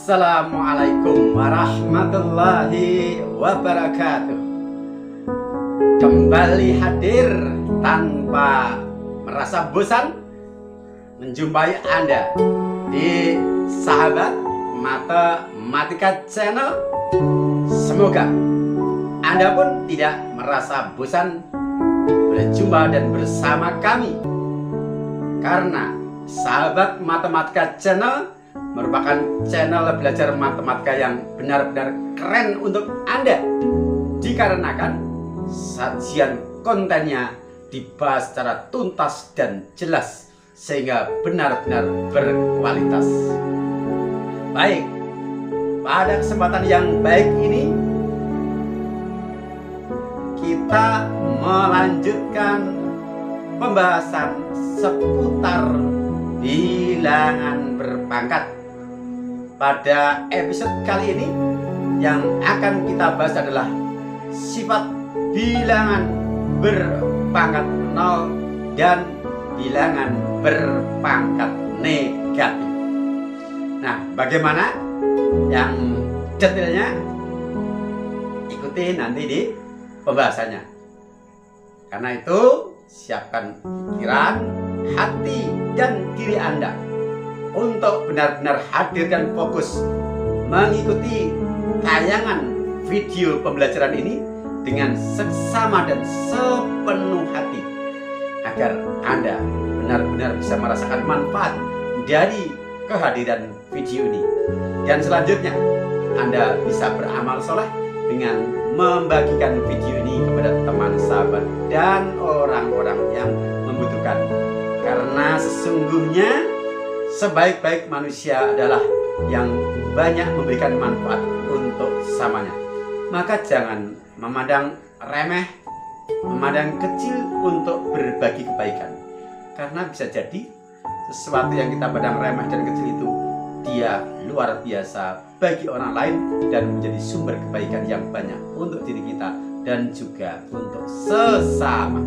Assalamualaikum warahmatullahi wabarakatuh. Kembali hadir tanpa merasa bosan menjumpai Anda di Sahabat Matematika Channel. Semoga Anda pun tidak merasa bosan berjumpa dan bersama kami, karena Sahabat Matematika Channel merupakan channel belajar matematika yang benar-benar keren untuk Anda, dikarenakan sajian kontennya dibahas secara tuntas dan jelas sehingga benar-benar berkualitas. Baik, pada kesempatan yang baik ini kita melanjutkan pembahasan seputar bilangan berpangkat. Pada episode kali ini yang akan kita bahas adalah sifat bilangan berpangkat 0 dan bilangan berpangkat negatif. Nah, bagaimana yang detailnya? Ikuti nanti di pembahasannya. Karena itu, siapkan pikiran, hati, dan diri Anda untuk benar-benar hadir dan fokus mengikuti tayangan video pembelajaran ini dengan seksama dan sepenuh hati, agar Anda benar-benar bisa merasakan manfaat dari kehadiran video ini. Dan selanjutnya Anda bisa beramal soleh dengan membagikan video ini kepada teman, sahabat, dan orang-orang yang membutuhkan. Karena sesungguhnya sebaik-baik manusia adalah yang banyak memberikan manfaat untuk sesamanya. Maka jangan memandang remeh, memandang kecil untuk berbagi kebaikan. Karena bisa jadi sesuatu yang kita pandang remeh dan kecil itu dia luar biasa bagi orang lain dan menjadi sumber kebaikan yang banyak untuk diri kita dan juga untuk sesama.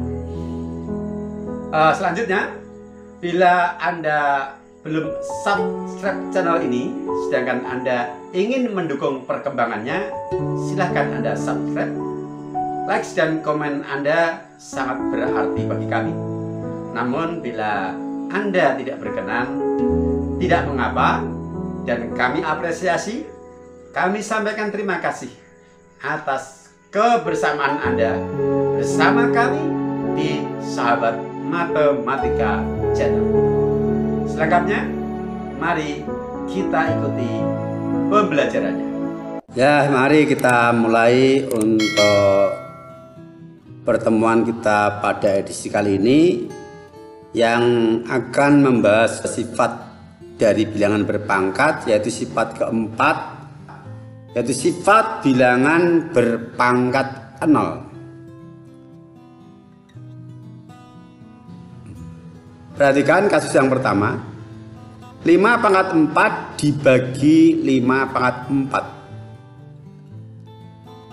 Selanjutnya, bila Anda belum subscribe channel ini, sedangkan Anda ingin mendukung perkembangannya, silahkan Anda subscribe. Likes dan komen Anda sangat berarti bagi kami. Namun bila Anda tidak berkenan, tidak mengapa, dan kami apresiasi. Kami sampaikan terima kasih atas kebersamaan Anda bersama kami di Sahabat Matematika Channel. Selengkapnya, mari kita ikuti pembelajarannya. Ya, mari kita mulai untuk pertemuan kita pada edisi kali ini yang akan membahas sifat dari bilangan berpangkat, yaitu sifat keempat, yaitu sifat bilangan berpangkat 0. Perhatikan kasus yang pertama. 5 pangkat 4 dibagi 5 pangkat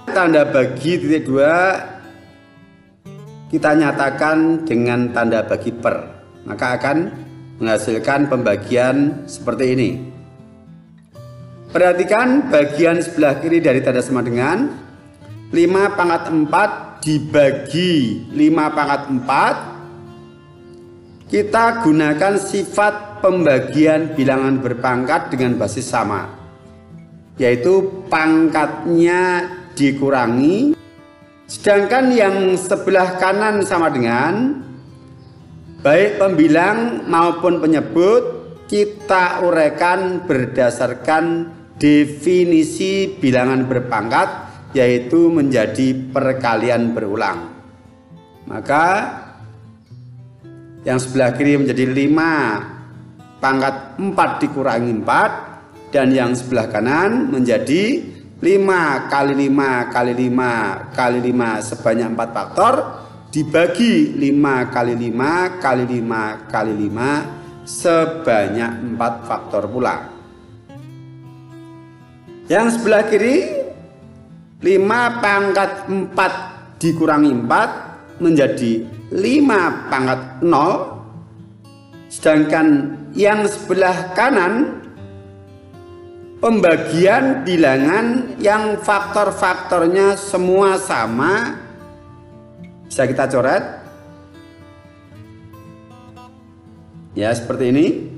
4. Tanda bagi titik 2 kita nyatakan dengan tanda bagi per. Maka akan menghasilkan pembagian seperti ini. Perhatikan bagian sebelah kiri dari tanda sama dengan 5 pangkat 4 dibagi 5 pangkat 4. Kita gunakan sifat pembagian bilangan berpangkat dengan basis sama, yaitu pangkatnya dikurangi, sedangkan yang sebelah kanan sama dengan, baik pembilang maupun penyebut kita uraikan berdasarkan definisi bilangan berpangkat, yaitu menjadi perkalian berulang. Maka yang sebelah kiri menjadi 5 pangkat 4 dikurangi 4, dan yang sebelah kanan menjadi 5 kali 5 kali 5 kali 5 sebanyak 4 faktor dibagi 5 kali 5 kali 5 kali 5 sebanyak 4 faktor pula. Yang sebelah kiri 5 pangkat 4 dikurangi 4 menjadi 5 pangkat 0, sedangkan yang sebelah kanan pembagian bilangan yang faktor-faktornya semua sama. Bisa kita coret ya, seperti ini.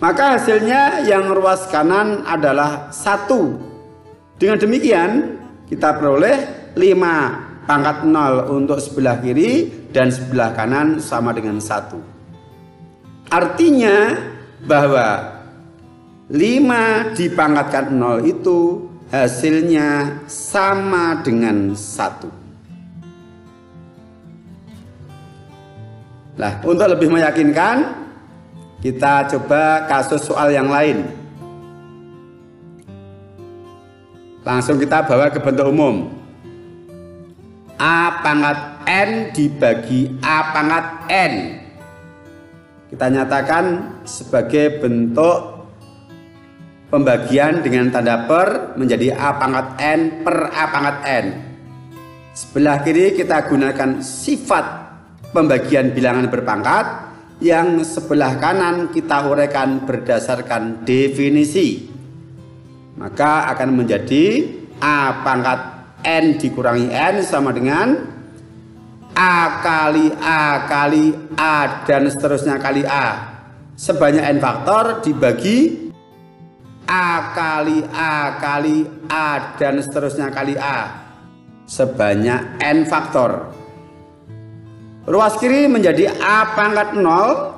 Maka hasilnya yang ruas kanan adalah 1. Dengan demikian kita peroleh 5 pangkat 0 untuk sebelah kiri dan sebelah kanan sama dengan 1. Artinya bahwa 5 dipangkatkan 0 itu hasilnya sama dengan 1. Nah, untuk lebih meyakinkan, kita coba kasus soal yang lain. Langsung kita bawa ke bentuk umum. A pangkat N dibagi A pangkat N. Kita nyatakan sebagai bentuk pembagian dengan tanda per menjadi A pangkat N per A pangkat N. Sebelah kiri kita gunakan sifat pembagian bilangan berpangkat, yang sebelah kanan kita uraikan berdasarkan definisi. Maka akan menjadi A pangkat N dikurangi N sama dengan A kali A kali A dan seterusnya kali A sebanyak N faktor dibagi A kali A kali A dan seterusnya kali A sebanyak N faktor. Ruas kiri menjadi A pangkat 0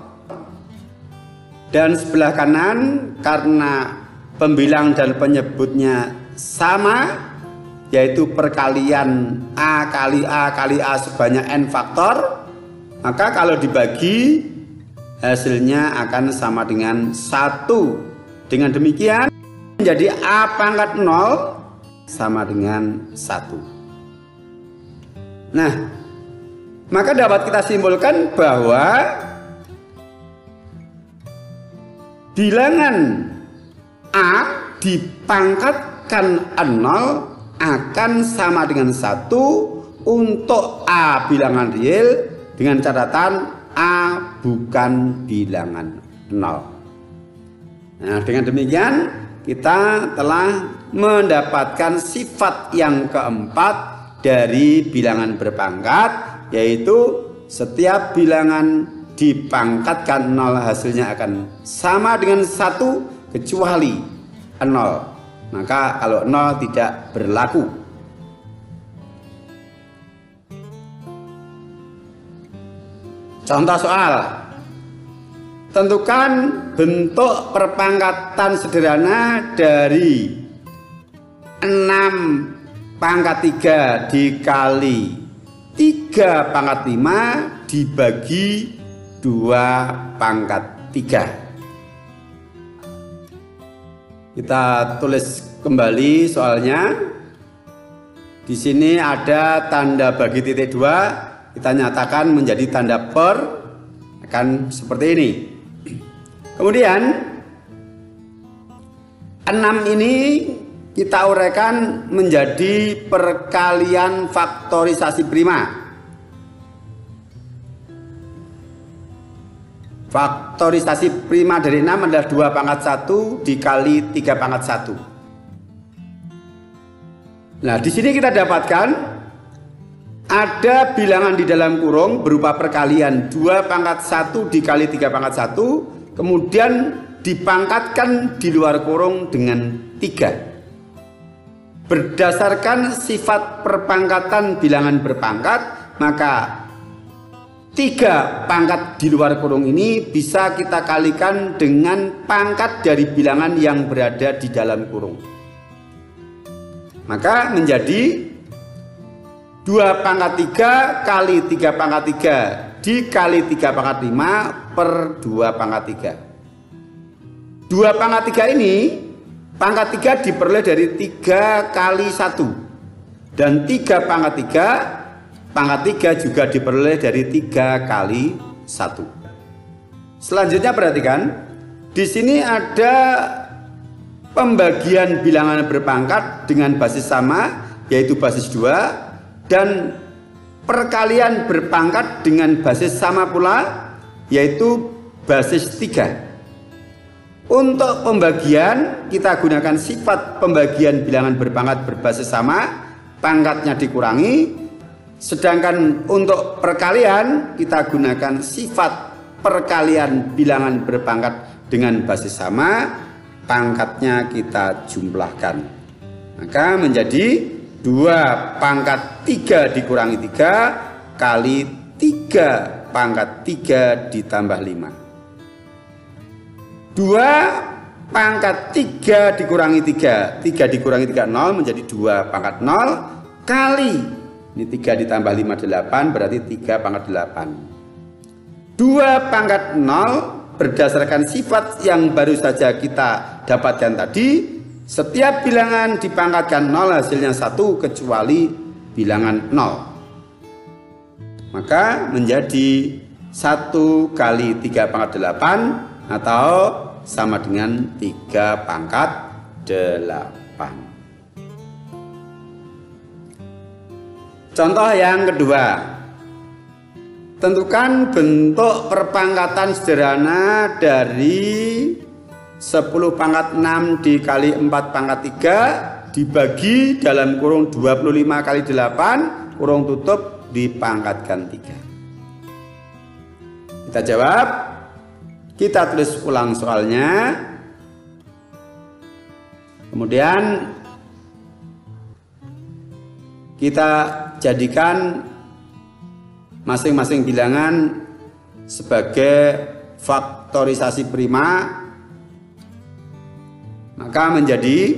dan sebelah kanan karena pembilang dan penyebutnya sama, yaitu perkalian A kali A kali A sebanyak N faktor, maka kalau dibagi hasilnya akan sama dengan 1. Dengan demikian menjadi A pangkat 0 sama dengan 1. Nah, maka dapat kita simpulkan bahwa bilangan A dipangkatkan 0 akan sama dengan 1 untuk A bilangan real, dengan catatan A bukan bilangan 0. Nah, dengan demikian kita telah mendapatkan sifat yang keempat dari bilangan berpangkat, yaitu setiap bilangan dipangkatkan 0 hasilnya akan sama dengan 1 kecuali 0. Maka kalau 0 tidak berlaku. Contoh soal. Tentukan bentuk perpangkatan sederhana dari 6 pangkat 3 dikali 3 pangkat 5 dibagi 2 pangkat 3. Kita tulis kembali soalnya. Di sini ada tanda bagi titik 2, kita nyatakan menjadi tanda per, akan seperti ini. Kemudian 6 ini kita uraikan menjadi perkalian faktorisasi prima. Faktorisasi prima dari 6 adalah 2 pangkat 1 dikali 3 pangkat 1. Nah, di sini kita dapatkan ada bilangan di dalam kurung berupa perkalian 2 pangkat 1 dikali 3 pangkat 1, kemudian dipangkatkan di luar kurung dengan 3. Berdasarkan sifat perpangkatan bilangan berpangkat, maka 3 pangkat di luar kurung ini bisa kita kalikan dengan pangkat dari bilangan yang berada di dalam kurung. Maka menjadi 2 pangkat 3 kali 3 pangkat 3 dikali 3 pangkat 5 per 2 pangkat 3. 2 pangkat 3 ini, pangkat 3 diperoleh dari 3 kali 1. Dan 3 pangkat 3 juga diperoleh dari 3 kali 1. Selanjutnya perhatikan, di sini ada pembagian bilangan berpangkat dengan basis sama, yaitu basis 2, dan perkalian berpangkat dengan basis sama pula, yaitu basis 3. Untuk pembagian kita gunakan sifat pembagian bilangan berpangkat berbasis sama, pangkatnya dikurangi. Sedangkan untuk perkalian kita gunakan sifat perkalian bilangan berpangkat dengan basis sama, pangkatnya kita jumlahkan. Maka menjadi 2 pangkat 3 dikurangi 3 kali 3 pangkat 3 ditambah 5. 2 pangkat 3 dikurangi 3, 3 dikurangi 3 0 menjadi 2 pangkat 0 kali, ini 3 ditambah 5 8 berarti 3 pangkat 8. 2 pangkat 0 berdasarkan sifat yang baru saja kita dapatkan tadi, setiap bilangan dipangkatkan 0 hasilnya 1 kecuali bilangan 0. Maka menjadi 1 kali 3 pangkat 8 atau sama dengan 3 pangkat 8. Contoh yang kedua, tentukan bentuk perpangkatan sederhana dari 10 pangkat 6 dikali 4 pangkat 3 dibagi dalam kurung 25 kali 8 kurung tutup dipangkatkan 3. Kita jawab. Kita tulis ulang soalnya. Kemudian kita jadikan masing-masing bilangan sebagai faktorisasi prima. Maka menjadi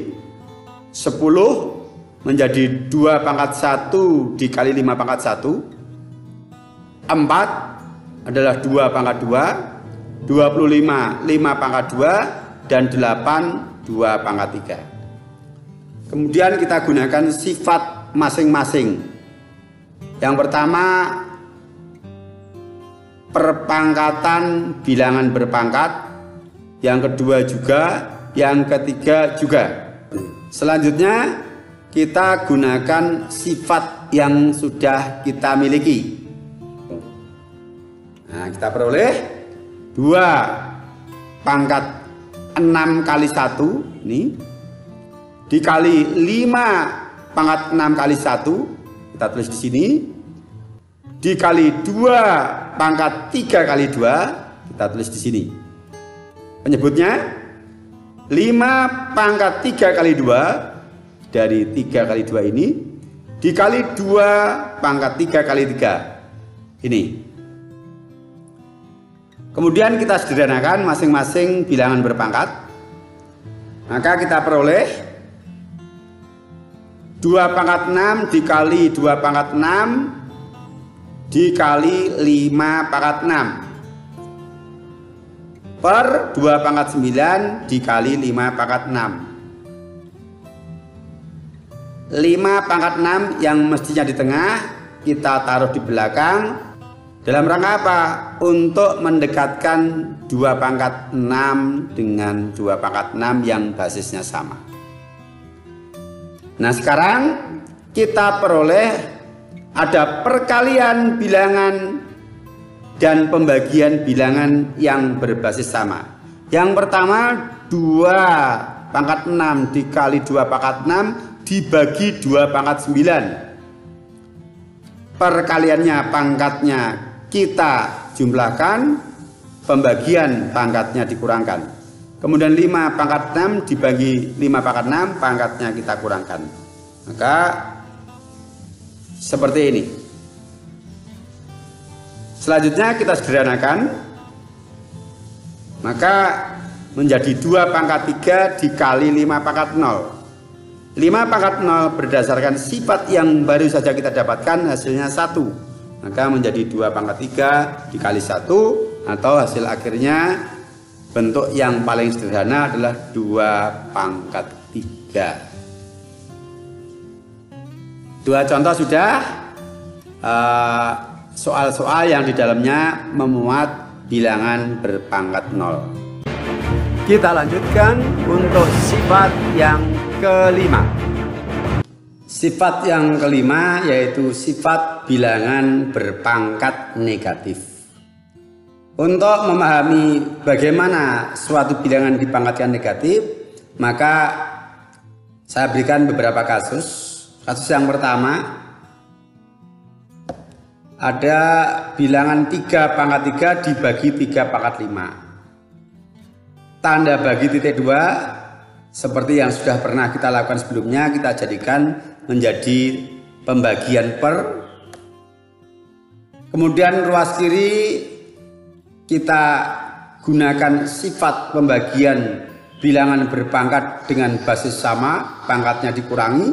10 menjadi 2 pangkat 1 dikali 5 pangkat 1. 4 adalah 2 pangkat 2. 25 5 pangkat 2 dan 8 2 pangkat 3. Kemudian kita gunakan sifat masing-masing. Yang pertama perpangkatan bilangan berpangkat, yang kedua juga, yang ketiga juga. Selanjutnya kita gunakan sifat yang sudah kita miliki. Nah, kita peroleh 2 pangkat 6 kali 1 ini dikali 5 pangkat 6 kali 1, kita tulis di sini, dikali 2 pangkat 3 kali 2, kita tulis di sini. Penyebutnya 5 pangkat 3 kali 2 dari 3 kali 2 ini dikali 2 pangkat 3 kali 3 ini. Kemudian kita sederhanakan masing-masing bilangan berpangkat. Maka kita peroleh 2 pangkat 6 dikali 2 pangkat 6 dikali 5 pangkat 6 per 2 pangkat 9 dikali 5 pangkat 6. 5 pangkat 6 yang mestinya di tengah kita taruh di belakang. Dalam rangka apa? Untuk mendekatkan 2 pangkat 6 dengan 2 pangkat 6 yang basisnya sama. Nah, sekarang kita peroleh ada perkalian bilangan dan pembagian bilangan yang berbasis sama. Yang pertama 2 pangkat 6 dikali 2 pangkat 6 dibagi 2 pangkat 9. Perkaliannya pangkatnya kita jumlahkan, pembagian pangkatnya dikurangkan. Kemudian 5 pangkat 6 dibagi 5 pangkat 6, pangkatnya kita kurangkan. Maka seperti ini. Selanjutnya kita sederhanakan. Maka menjadi 2 pangkat 3 dikali 5 pangkat 0. 5 pangkat 0 berdasarkan sifat yang baru saja kita dapatkan hasilnya 1. Maka menjadi 2 pangkat 3 dikali 1 atau hasil akhirnya bentuk yang paling sederhana adalah 2 pangkat 3. 2 contoh sudah. Soal-soal yang di dalamnya memuat bilangan berpangkat 0. Kita lanjutkan untuk sifat yang kelima. Sifat yang kelima yaitu sifat bilangan berpangkat negatif. Untuk memahami bagaimana suatu bilangan dipangkatkan negatif, maka saya berikan beberapa kasus. Kasus yang pertama, ada bilangan 3 pangkat 3 dibagi 3 pangkat 5. Tanda bagi titik 2 seperti yang sudah pernah kita lakukan sebelumnya, kita jadikan menjadi pembagian per. Kemudian ruas kiri kita gunakan sifat pembagian bilangan berpangkat dengan basis sama, pangkatnya dikurangi,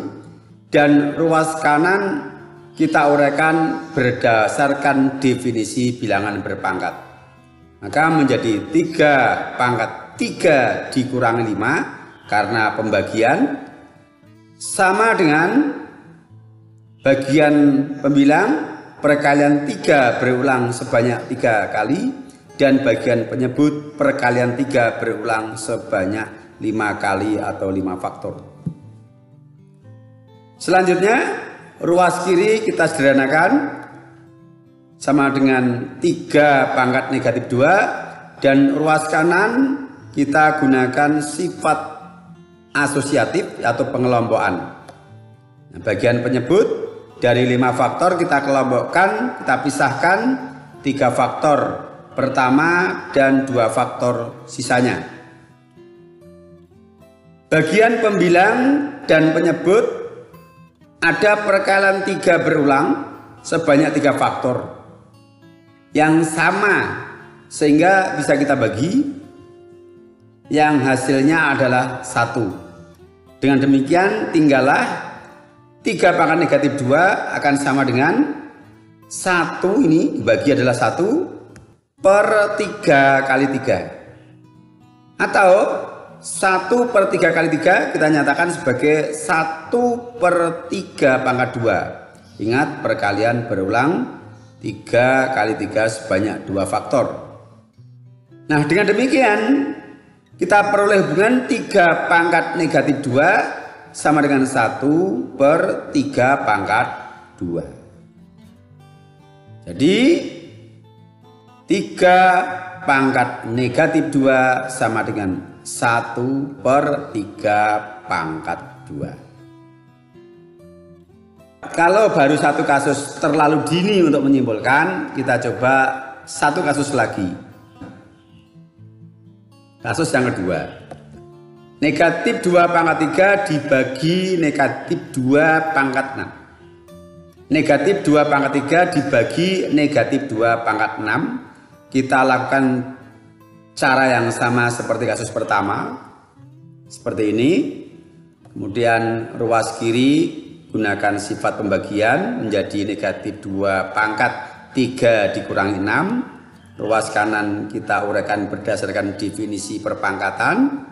dan ruas kanan kita uraikan berdasarkan definisi bilangan berpangkat. Maka menjadi 3 pangkat 3 dikurangi 5 karena pembagian sama dengan bagian pembilang perkalian 3 berulang sebanyak 3 kali dan bagian penyebut perkalian 3 berulang sebanyak 5 kali atau 5 faktor. Selanjutnya ruas kiri kita sederhanakan sama dengan 3 pangkat negatif 2 dan ruas kanan kita gunakan sifat asosiatif atau pengelompokan. Nah, bagian penyebut dari 5 faktor kita kelompokkan, kita pisahkan 3 faktor pertama dan 2 faktor sisanya. Bagian pembilang dan penyebut ada perkalian 3 berulang sebanyak 3 faktor yang sama sehingga bisa kita bagi, yang hasilnya adalah 1. Dengan demikian tinggallah 3 pangkat negatif 2 akan sama dengan 1, ini dibagi adalah 1 per 3 kali 3, atau 1 per 3 kali 3 kita nyatakan sebagai 1 per 3 pangkat 2. Ingat, perkalian berulang 3 kali 3 sebanyak 2 faktor. Nah, dengan demikian kita peroleh hubungan 3 pangkat negatif 2 sama dengan 1 per 3 pangkat 2. Jadi 3 pangkat negatif 2 sama dengan 1 per 3 pangkat 2. Kalau baru satu kasus terlalu dini untuk menyimpulkan, kita coba satu kasus lagi. Kasus yang kedua. Negatif 2 pangkat 3 dibagi negatif 2 pangkat 6. Negatif 2 pangkat 3 dibagi negatif 2 pangkat 6. Kita lakukan cara yang sama seperti kasus pertama. Seperti ini. Kemudian ruas kiri gunakan sifat pembagian menjadi negatif 2 pangkat 3 dikurangi 6. Ruas kanan kita uraikan berdasarkan definisi perpangkatan.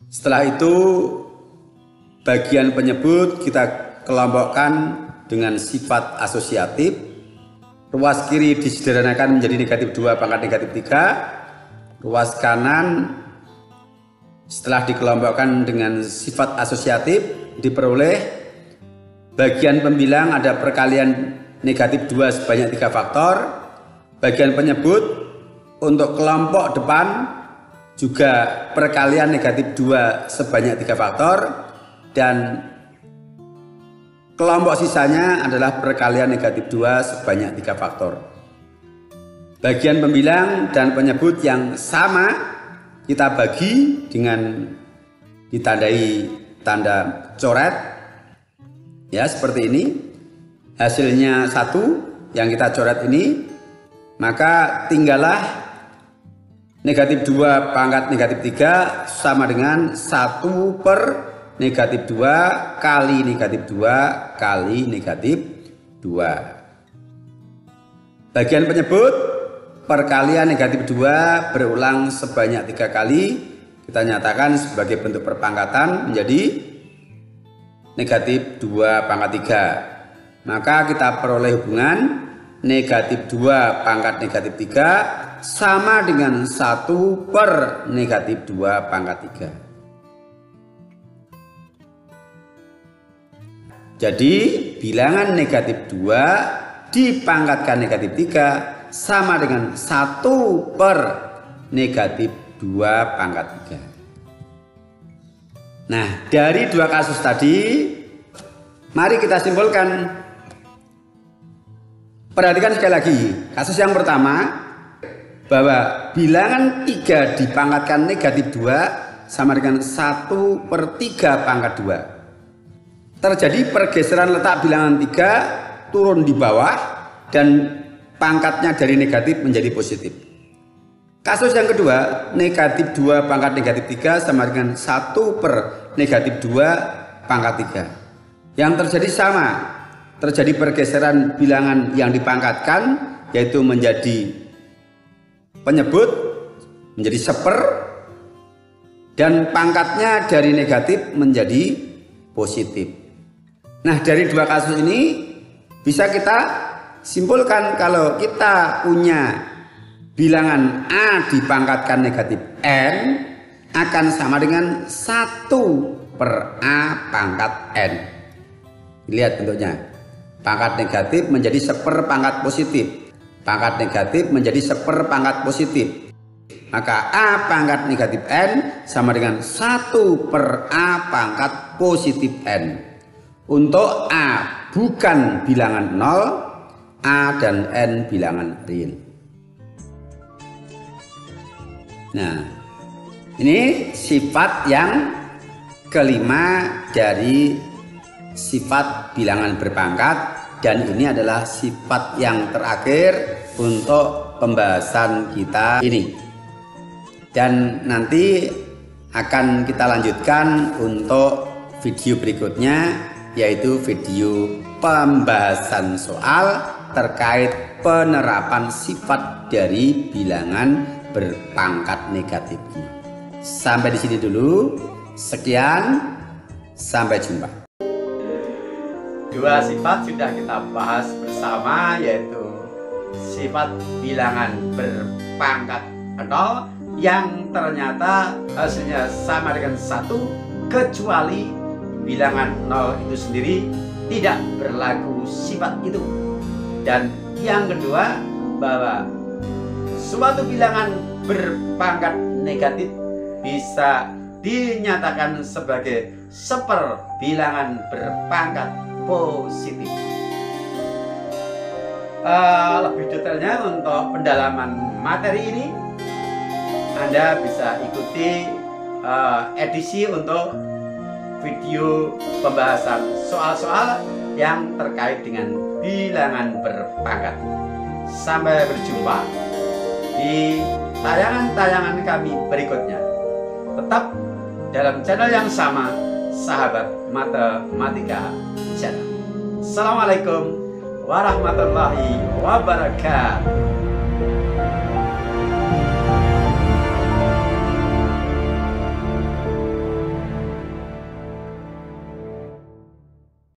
Setelah itu bagian penyebut kita kelompokkan dengan sifat asosiatif. Ruas kiri disederhanakan menjadi negatif 2 pangkat negatif 3. Ruas kanan setelah dikelompokkan dengan sifat asosiatif diperoleh bagian pembilang ada perkalian negatif 2 sebanyak 3 faktor. Bagian penyebut untuk kelompok depan juga perkalian negatif 2 sebanyak 3 faktor. Dan kelompok sisanya adalah perkalian negatif 2 sebanyak 3 faktor. Bagian pembilang dan penyebut yang sama kita bagi dengan ditandai tanda coret. Ya, seperti ini. Hasilnya 1 yang kita coret ini. Maka tinggallah negatif 2 pangkat negatif 3 sama dengan 1 per negatif 2 kali negatif 2 kali negatif 2. Bagian penyebut perkalian negatif 2 berulang sebanyak 3 kali. Kita nyatakan sebagai bentuk perpangkatan menjadi negatif 2 pangkat 3. Maka kita peroleh hubungan negatif 2 pangkat negatif 3 sama dengan 1 per negatif 2 pangkat 3. Jadi bilangan negatif 2 dipangkatkan negatif 3 sama dengan 1 per negatif 2 pangkat 3. Nah, dari dua kasus tadi, mari kita simpulkan. Perhatikan sekali lagi, kasus yang pertama, bahwa bilangan 3 dipangkatkan negatif 2 sama dengan 1 per 3 pangkat 2. Terjadi pergeseran letak bilangan 3 turun di bawah dan pangkatnya dari negatif menjadi positif. Kasus yang kedua, negatif 2 pangkat negatif 3 sama dengan 1 per negatif 2 pangkat 3. Yang terjadi sama, terjadi pergeseran bilangan yang dipangkatkan, yaitu menjadi penyebut, menjadi seper, dan pangkatnya dari negatif menjadi positif. Nah, dari dua kasus ini bisa kita simpulkan kalau kita punya bilangan A dipangkatkan negatif N akan sama dengan 1 per A pangkat N. Lihat bentuknya. Pangkat negatif menjadi seper pangkat positif. Pangkat negatif menjadi seper pangkat positif. Maka A pangkat negatif N sama dengan 1 per A pangkat positif N. Untuk A bukan bilangan 0, A dan N bilangan real. Nah, ini sifat yang kelima dari sifat bilangan berpangkat, dan ini adalah sifat yang terakhir untuk pembahasan kita ini. Dan nanti akan kita lanjutkan untuk video berikutnya, yaitu video pembahasan soal terkait penerapan sifat dari bilangan berpangkat negatif. Sampai di sini dulu. Sekian, sampai jumpa. Dua sifat sudah kita bahas bersama, yaitu sifat bilangan berpangkat 0 yang ternyata hasilnya sama dengan 1 kecuali bilangan 0 itu sendiri tidak berlaku sifat itu. Dan yang kedua, bahwa suatu bilangan berpangkat negatif bisa dinyatakan sebagai seper bilangan berpangkat positif. Lebih detailnya untuk pendalaman materi ini, Anda bisa ikuti edisi untuk video pembahasan soal-soal yang terkait dengan bilangan berpangkat. Sampai berjumpa di tayangan-tayangan kami berikutnya. Tetap dalam channel yang sama, Sahabat Matematika Channel. Assalamualaikum warahmatullahi wabarakatuh.